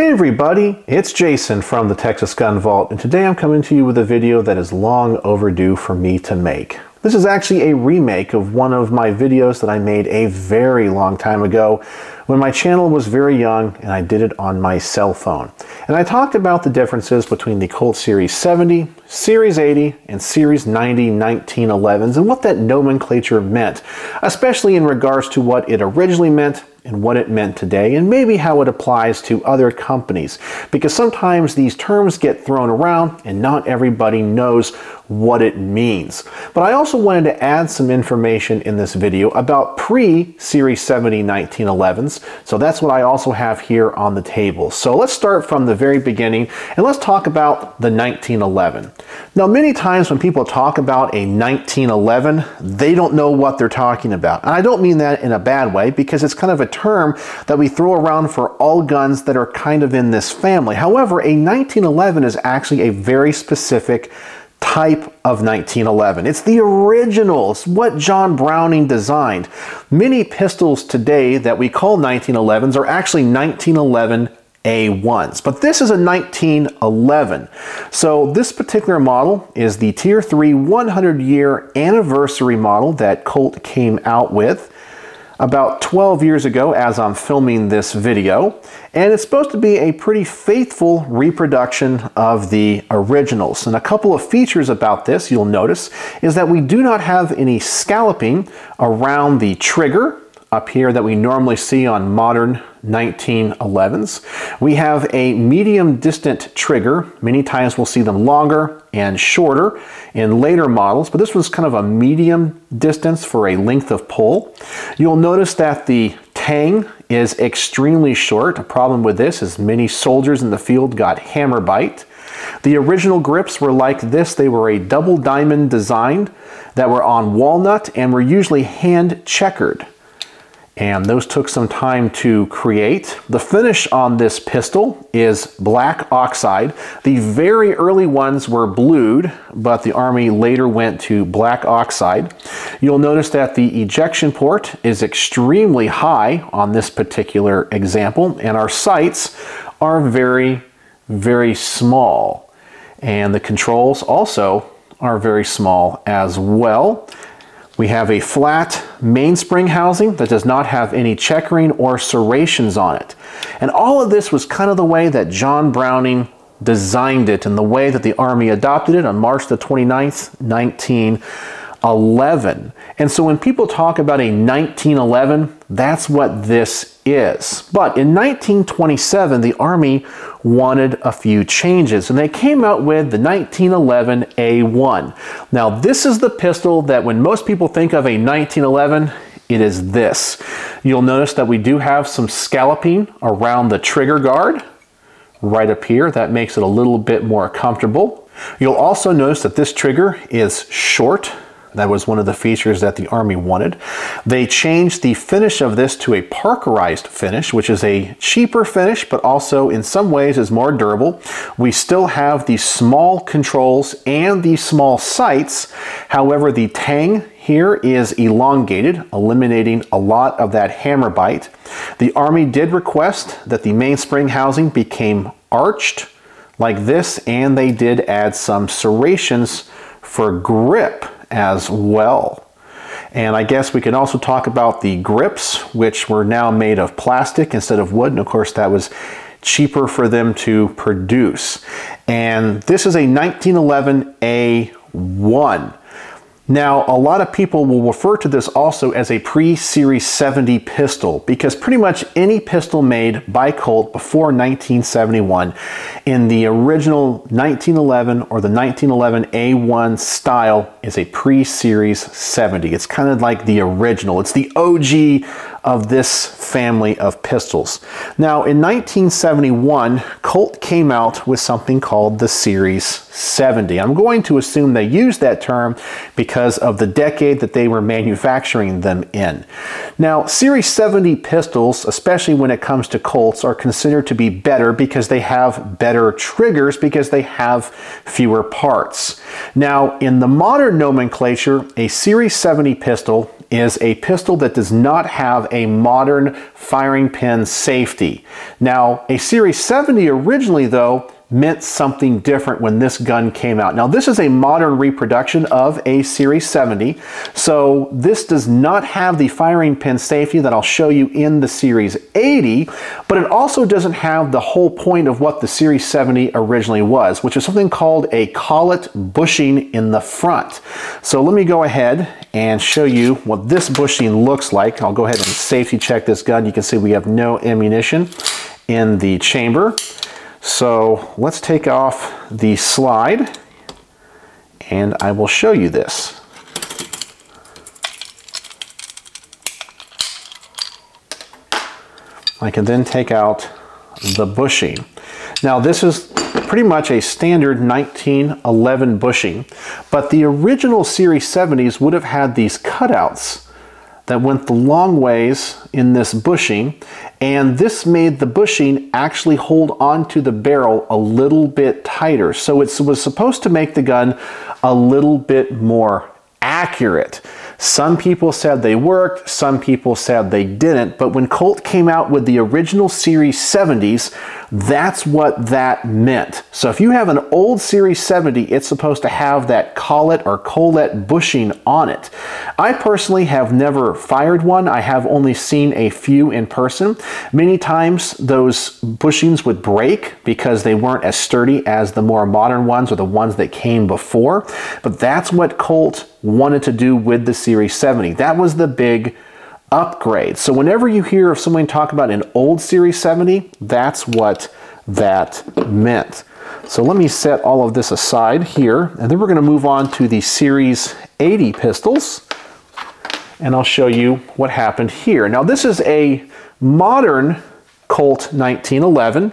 Hey everybody, it's Jason from the Texas Gun Vault, and today I'm coming to you with a video that is long overdue for me to make. This is actually a remake of one of my videos that I made a very long time ago when my channel was very young and I did it on my cell phone. And I talked about the differences between the Colt Series 70, Series 80, and Series 90 1911s and what that nomenclature meant, especially in regards to what it originally meant and what it meant today, and maybe how it applies to other companies, because sometimes these terms get thrown around and not everybody knows what it means. But I also wanted to add some information in this video about pre-Series 70 1911s, so that's what I also have here on the table. So let's start from the very beginning and let's talk about the 1911. Now, many times when people talk about a 1911, they don't know what they're talking about. And I don't mean that in a bad way, because it's kind of a term that we throw around for all guns that are kind of in this family. However, a 1911 is actually a very specific type of 1911. It's the original. It's what John Browning designed. Many pistols today that we call 1911s are actually 1911 A1s, but this is a 1911. So this particular model is the Tier 3 100-year anniversary model that Colt came out with about 12 years ago as I'm filming this video, and it's supposed to be a pretty faithful reproduction of the originals. And a couple of features about this you'll notice is that we do not have any scalloping around the trigger up here that we normally see on modern 1911s. We have a medium distant trigger. Many times we'll see them longer and shorter in later models, but this was kind of a medium distance for a length of pull. You'll notice that the tang is extremely short. A problem with this is many soldiers in the field got hammer bite. The original grips were like this. They were a double diamond design that were on walnut and were usually hand checkered, and those took some time to create. The finish on this pistol is black oxide. The very early ones were blued, but the Army later went to black oxide. You'll notice that the ejection port is extremely high on this particular example, and our sights are very, very small. And the controls also are very small as well. We have a flat mainspring housing that does not have any checkering or serrations on it. And all of this was kind of the way that John Browning designed it and the way that the Army adopted it on March the 29th, 1911. And so when people talk about a 1911, that's what this is. But in 1927, the Army wanted a few changes, and they came out with the 1911 A1. Now, this is the pistol that when most people think of a 1911, it is this. You'll notice that we do have some scalloping around the trigger guard right up here. That makes it a little bit more comfortable. You'll also notice that this trigger is short. That was one of the features that the Army wanted. They changed the finish of this to a parkerized finish, which is a cheaper finish, but also in some ways is more durable. We still have the small controls and the small sights. However, the tang here is elongated, eliminating a lot of that hammer bite. The Army did request that the mainspring housing became arched like this, and they did add some serrations for grip as well. And I guess we can also talk about the grips, which were now made of plastic instead of wood, and of course that was cheaper for them to produce. And this is a 1911 A1. Now, a lot of people will refer to this also as a pre-Series 70 pistol, because pretty much any pistol made by Colt before 1971 in the original 1911 or the 1911 A1 style is a pre-Series 70. It's kind of like the original. It's the OG of this family of pistols. Now, in 1971, Colt came out with something called the Series 70. I'm going to assume they used that term because of the decade that they were manufacturing them in. Now, Series 70 pistols, especially when it comes to Colts, are considered to be better because they have better triggers, because they have fewer parts. Now, in the modern nomenclature, a Series 70 pistol is a pistol that does not have a modern firing pin safety. Now, a Series 70 originally, though, meant something different when this gun came out. Now, this is a modern reproduction of a Series 70, so this does not have the firing pin safety that I'll show you in the Series 80, but it also doesn't have the whole point of what the Series 70 originally was, which is something called a collet bushing in the front. So let me go ahead and show you what this bushing looks like. I'll go ahead and safety check this gun. You can see we have no ammunition in the chamber. So let's take off the slide and I will show you this. I can then take out the bushing. Now this is pretty much a standard 1911 bushing, but the original Series 70s would have had these cutouts that went the long ways in this bushing, and this made the bushing actually hold onto the barrel a little bit tighter. So it was supposed to make the gun a little bit more accurate. Some people said they worked, some people said they didn't, but when Colt came out with the original Series 70s, that's what that meant. So if you have an old Series 70, it's supposed to have that collet or collet bushing on it. I personally have never fired one. I have only seen a few in person. Many times those bushings would break because they weren't as sturdy as the more modern ones or the ones that came before, but that's what Colt wanted to do with the Series 70. That was the big upgrade. So whenever you hear of someone talk about an old Series 70, that's what that meant. So let me set all of this aside here, and then we're going to move on to the Series 80 pistols, and I'll show you what happened here. Now this is a modern Colt 1911.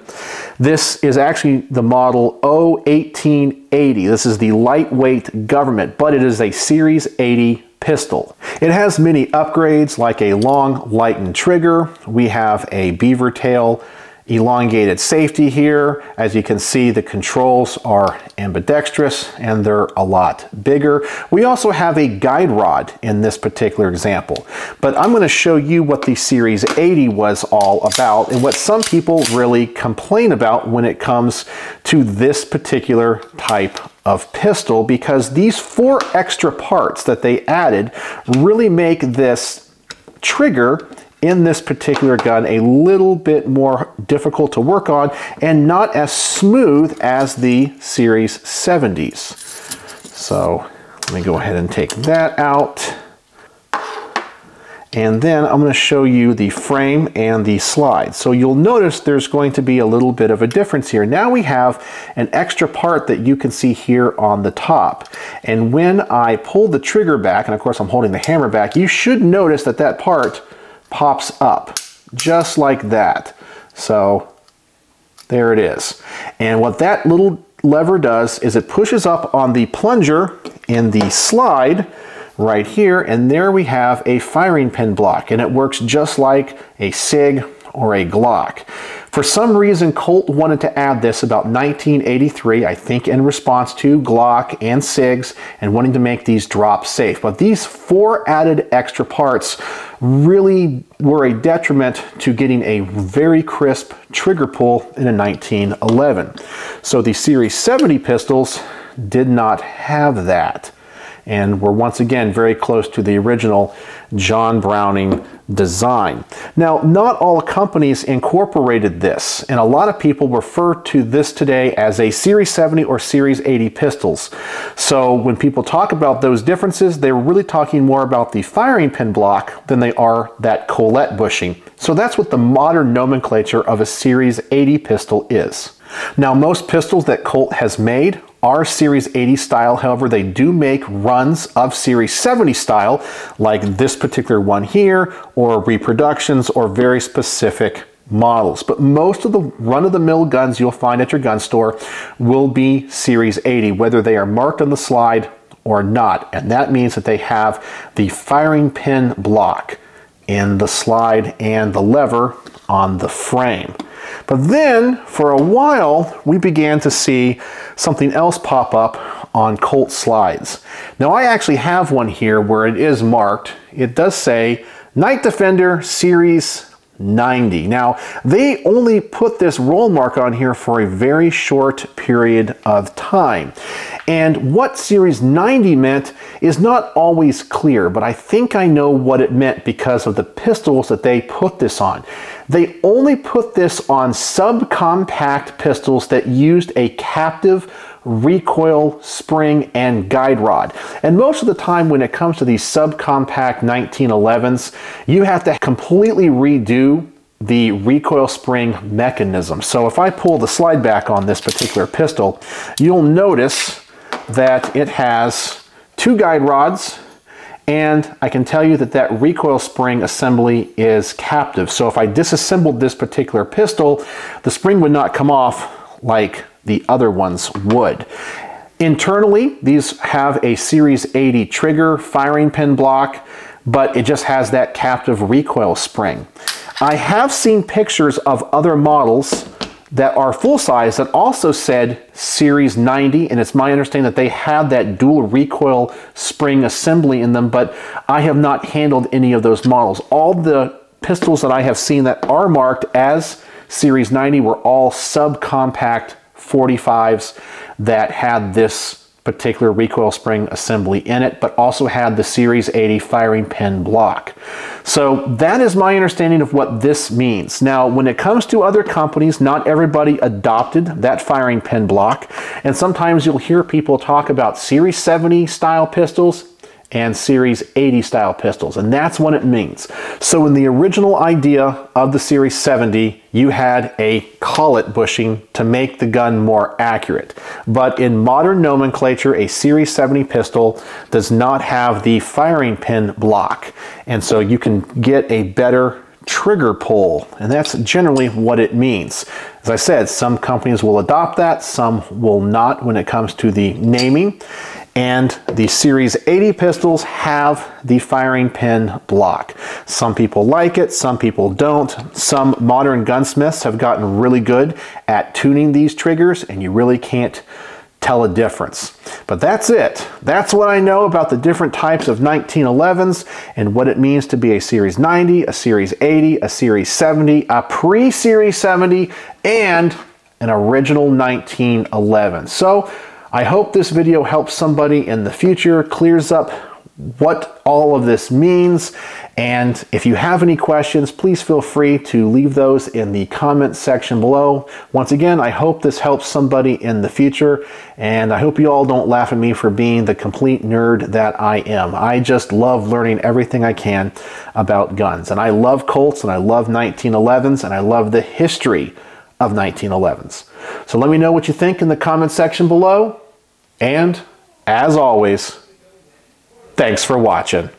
This is actually the model 01880. This is the lightweight government, but it is a Series 80 pistol. It has many upgrades like a long lightened trigger. We have a beaver tail elongated safety here. As you can see, the controls are ambidextrous and they're a lot bigger. We also have a guide rod in this particular example, but I'm going to show you what the Series 80 was all about and what some people really complain about when it comes to this particular type of pistol, because these 4 extra parts that they added really make this trigger in this particular gun a little bit more difficult to work on and not as smooth as the Series 70s. So let me go ahead and take that out. And then I'm going to show you the frame and the slide. So you'll notice there's going to be a little bit of a difference here. Now we have an extra part that you can see here on the top. And when I pull the trigger back, and of course I'm holding the hammer back, you should notice that that part pops up just like that. So there it is. And what that little lever does is it pushes up on the plunger in the slide right here, and there we have a firing pin block, and it works just like a SIG or a Glock. For some reason, Colt wanted to add this about 1983, I think in response to Glock and SIGs and wanting to make these drop safe. But these 4 added extra parts really were a detriment to getting a very crisp trigger pull in a 1911. So the Series 70 pistols did not have that, and we're once again very close to the original John Browning design. Now, not all companies incorporated this, and a lot of people refer to this today as a Series 70 or Series 80 pistols. So when people talk about those differences, they're really talking more about the firing pin block than they are that collet bushing. So that's what the modern nomenclature of a Series 80 pistol is. Now, most pistols that Colt has made are Series 80 style. However, they do make runs of Series 70 style, like this particular one here, or reproductions, or very specific models. But most of the run-of-the-mill guns you'll find at your gun store will be Series 80, whether they are marked on the slide or not. And that means that they have the firing pin block in the slide and the lever on the frame. But then, for a while, we began to see something else pop up on Colt slides. Now I actually have one here where it is marked. It does say Night Defender Series 90. Now, they only put this roll mark on here for a very short period of time. And what Series 90 meant is not always clear, but I think I know what it meant because of the pistols that they put this on. They only put this on subcompact pistols that used a captive recoil spring and guide rod. And most of the time when it comes to these subcompact 1911s, you have to completely redo the recoil spring mechanism. So if I pull the slide back on this particular pistol, you'll notice that it has two guide rods, and I can tell you that that recoil spring assembly is captive. So if I disassembled this particular pistol, the spring would not come off like the other ones would. Internally, these have a Series 80 trigger firing pin block, but it just has that captive recoil spring. I have seen pictures of other models that are full size that also said Series 90, and it's my understanding that they had that dual recoil spring assembly in them, but I have not handled any of those models. All the pistols that I have seen that are marked as Series 90 were all subcompact 45s that had this particular recoil spring assembly in it, but also had the Series 80 firing pin block. So that is my understanding of what this means. Now, when it comes to other companies, not everybody adopted that firing pin block, and sometimes you'll hear people talk about Series 70 style pistols and Series 80 style pistols, and that's what it means. So in the original idea of the Series 70, you had a collet bushing to make the gun more accurate. But in modern nomenclature, a Series 70 pistol does not have the firing pin block, and so you can get a better trigger pull, and that's generally what it means. As I said, some companies will adopt that, some will not when it comes to the naming. And the Series 80 pistols have the firing pin block. Some people like it, some people don't. Some modern gunsmiths have gotten really good at tuning these triggers, and you really can't tell a difference. But that's it. That's what I know about the different types of 1911s and what it means to be a Series 90, a Series 80, a Series 70, a pre-Series 70, and an original 1911. So I hope this video helps somebody in the future, clears up what all of this means. And if you have any questions, please feel free to leave those in the comment section below. Once again, I hope this helps somebody in the future, and I hope you all don't laugh at me for being the complete nerd that I am. I just love learning everything I can about guns, and I love Colts, and I love 1911s, and I love the history of 1911s. So let me know what you think in the comment section below, and as always, thanks for watching.